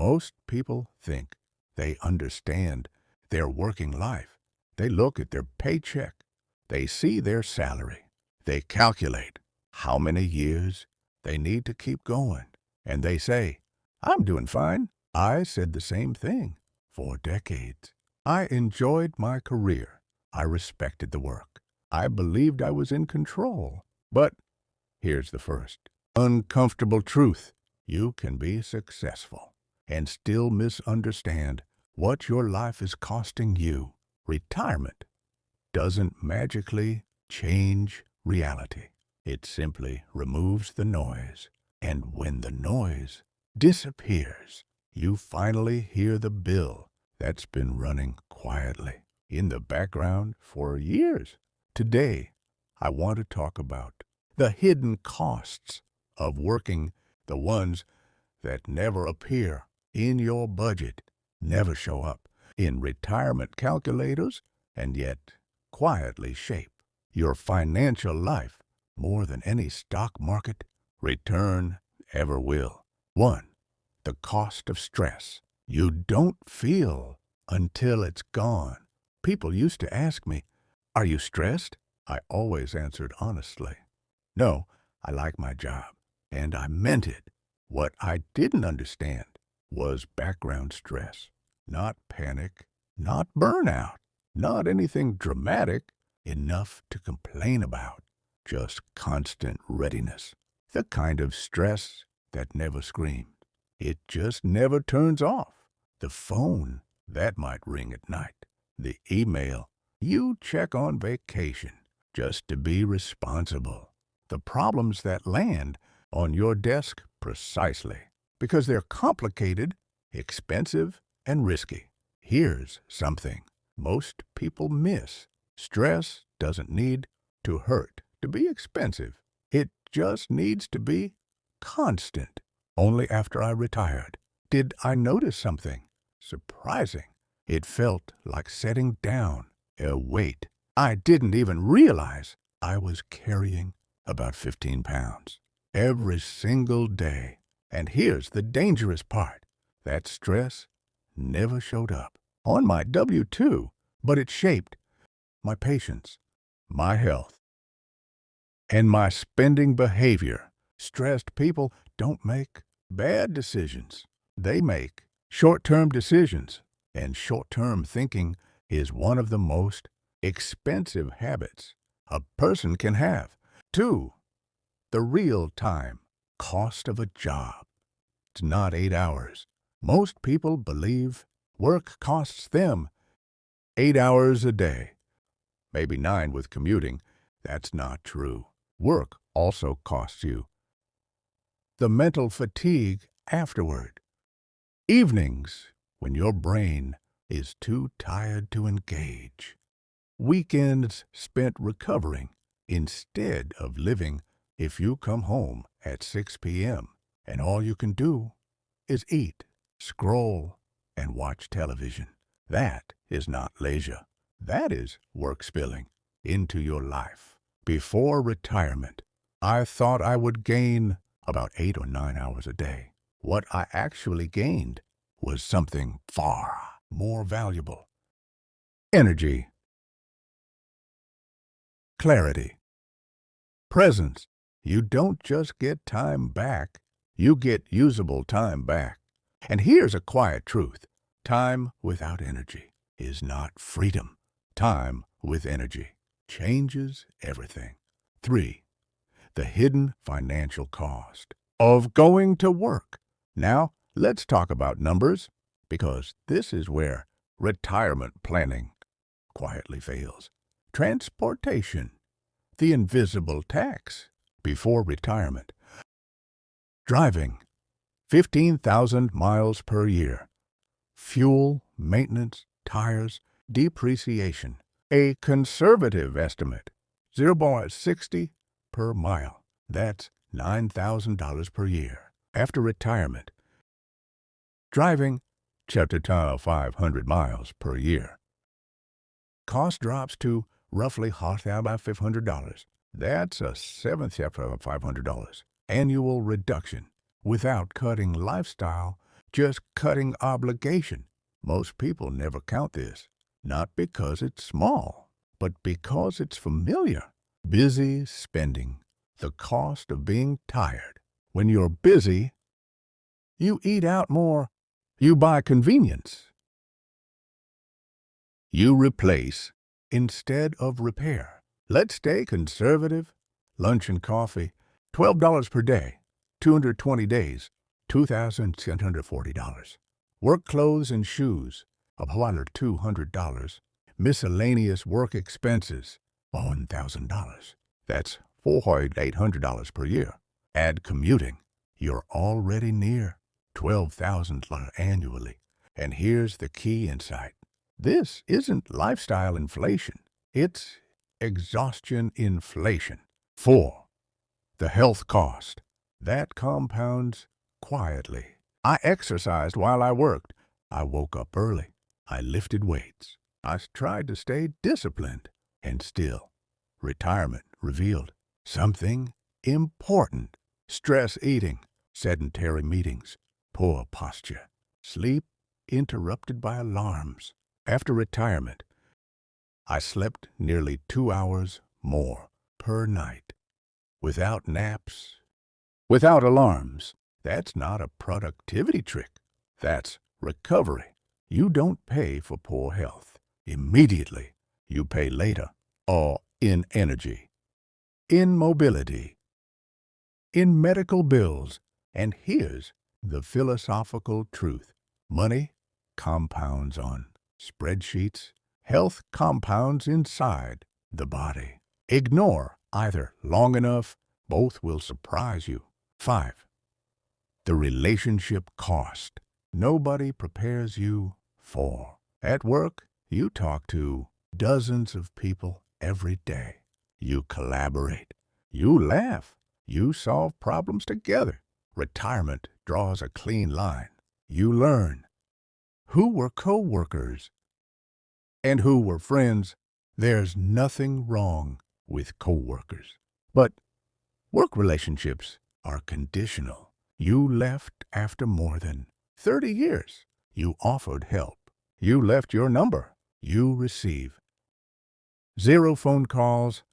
Most people think they understand their working life. They look at their paycheck. They see their salary. They calculate how many years they need to keep going. And they say, I'm doing fine. I said the same thing for decades. I enjoyed my career. I respected the work. I believed I was in control. But here's the first uncomfortable truth. You can be successful and still misunderstand what your life is costing you. Retirement doesn't magically change reality. It simply removes the noise. And when the noise disappears, you finally hear the bill that's been running quietly in the background for years. Today, I want to talk about the hidden costs of working, the ones that never appear in your budget, never show up in retirement calculators, and yet quietly shape your financial life more than any stock market return ever will. 1. The cost of stress. You don't feel until it's gone. People used to ask me, are you stressed? I always answered honestly, no, I like my job. And I meant it. What I didn't understand was background stress, not panic, not burnout, not anything dramatic enough to complain about, just constant readiness. The kind of stress that never screams. It just never turns off. The phone, that might ring at night. The email, you check on vacation just to be responsible. The problems that land on your desk precisely because they're complicated, expensive, and risky. Here's something most people miss. Stress doesn't need to hurt to be expensive. It just needs to be constant. Only after I retired did I notice something surprising. It felt like setting down a weight I didn't even realize I was carrying, about 15 pounds, every single day. And here's the dangerous part. That stress never showed up on my W-2, but it shaped my patience, my health, and my spending behavior. Stressed people don't make bad decisions. They make short-term decisions, and short-term thinking is one of the most expensive habits a person can have. 2. The real-time cost of a job. It's not 8 hours. Most people believe work costs them 8 hours a day, maybe 9 with commuting. That's not true. Work also costs you the mental fatigue afterward. Evenings when your brain is too tired to engage. Weekends spent recovering instead of living. If you come home at 6 p.m. and all you can do is eat, scroll, and watch television, that is not leisure. That is work spilling into your life. Before retirement, I thought I would gain about 8 or 9 hours a day. What I actually gained was something far more valuable. Energy, clarity, presence. You don't just get time back, you get usable time back. And here's a quiet truth. Time without energy is not freedom. Time with energy changes everything. 3. The hidden financial cost of going to work. Now, let's talk about numbers, because this is where retirement planning quietly fails. Transportation, the invisible tax before retirement. Driving, 15,000 miles per year. Fuel, maintenance, tires, depreciation. A conservative estimate, 0.60 per mile. That's $9,000 per year. After retirement, driving chapter 500 miles per year. Cost drops to roughly $500. That's a seventh of $500 annual reduction without cutting lifestyle just cutting obligation. Most people never count this, not because it's small, but because it's familiar. Busy spending, the cost of being tired. When you're busy, you eat out more, you buy convenience, you replace instead of repair. Let's stay conservative. Lunch and coffee, $12 per day, 220 days, $2,740. Work clothes and shoes, $200. Miscellaneous work expenses, $1,000. That's $4,800 per year. Add commuting, you're already near $12,000 annually. And here's the key insight. This isn't lifestyle inflation. It's exhaustion inflation. 4. The health cost. That compounds quietly. I exercised while I worked. I woke up early. I lifted weights. I tried to stay disciplined. And still, retirement revealed something important. Stress eating, sedentary meetings, poor posture, sleep interrupted by alarms. After retirement, I slept nearly 2 hours more per night, without naps, without alarms. That's not a productivity trick. That's recovery. You don't pay for poor health immediately. You pay later, or in energy, in mobility, in medical bills. And here's the philosophical truth. Money compounds on spreadsheets. Health compounds inside the body. Ignore either long enough, both will surprise you. 5. The relationship cost. Nobody prepares you for. At work, you talk to dozens of people every day. You collaborate. You laugh. You solve problems together. Retirement draws a clean line. You learn who were co-workers and who were friends. There's nothing wrong with co-workers. But work relationships are conditional. You left after more than 30 years. You offered help. You left your number. You receive 0 phone calls,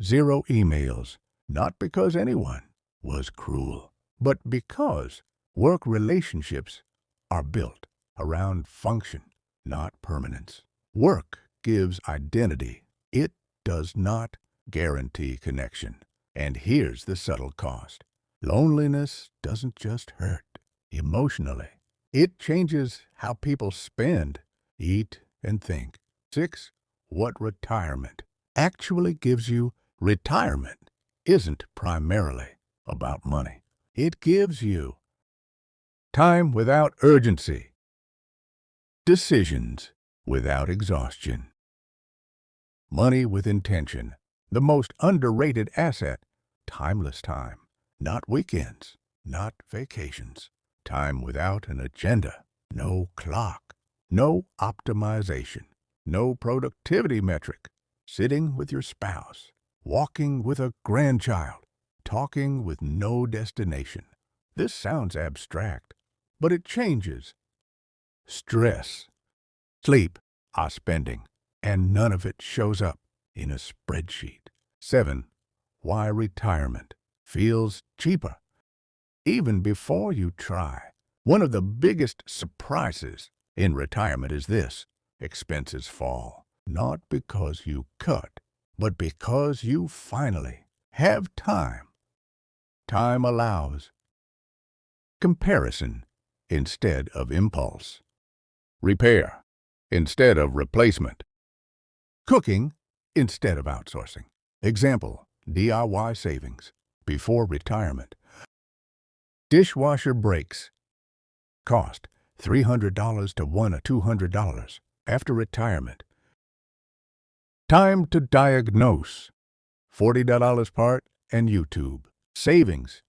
0 emails, not because anyone was cruel, but because work relationships are built around function, not permanence. Work gives identity. It does not guarantee connection. And here's the subtle cost. Loneliness doesn't just hurt emotionally. It changes how people spend, eat, and think. 6. What retirement actually gives you. Retirement isn't primarily about money. It gives you time without urgency, decisions without exhaustion, money with intention, the most underrated asset, timeless time, not weekends, not vacations, time without an agenda, no clock, no optimization, no productivity metric, sitting with your spouse, walking with a grandchild, talking with no destination. This sounds abstract, but it changes. Stress, sleep, our spending, and none of it shows up in a spreadsheet. 7. Why retirement feels cheaper even before you try. One of the biggest surprises in retirement is this. Expenses fall, not because you cut, but because you finally have time. Time allows comparison instead of impulse, repair instead of replacement, cooking instead of outsourcing. Example, DIY savings before retirement. Dishwasher breaks cost $300 to $100 to $200 after retirement. Time to diagnose, $40 part and YouTube. Savings,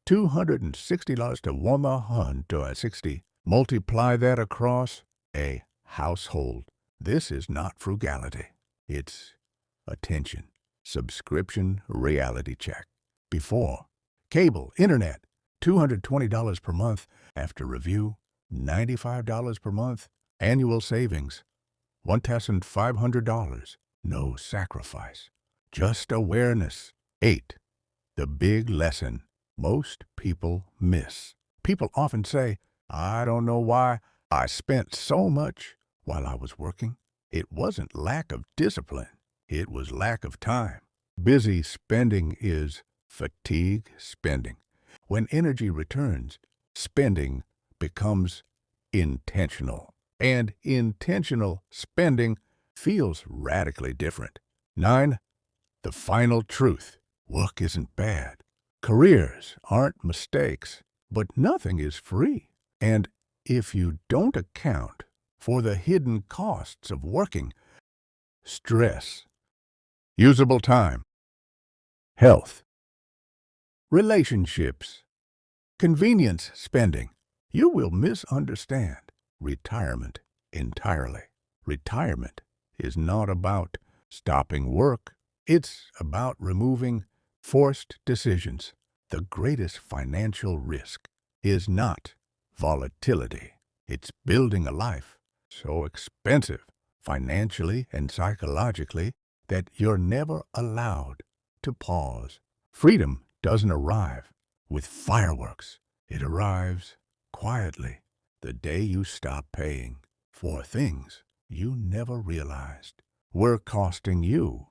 $260 to $160. Multiply that across a household. This is not frugality. It's attention. Subscription reality check. Before, cable, internet, $220 per month after review, $95 per month, annual savings, $1,500. No sacrifice, just awareness. 8. The big lesson most people miss. People often say, I don't know why I spent so much while I was working. It wasn't lack of discipline. It was lack of time. Busy spending is fatigue spending. When energy returns, spending becomes intentional. And intentional spending feels radically different. 9. The final truth. Work isn't bad. Careers aren't mistakes, but nothing is free. And if you don't account for the hidden costs of working, stress, usable time, health, relationships, convenience spending, you will misunderstand retirement entirely. Retirement is not about stopping work. It's about removing forced decisions. The greatest financial risk is not volatility. It's building a life so expensive financially and psychologically that you're never allowed to pause. Freedom doesn't arrive with fireworks. It arrives quietly the day you stop paying for things you never realized were costing you.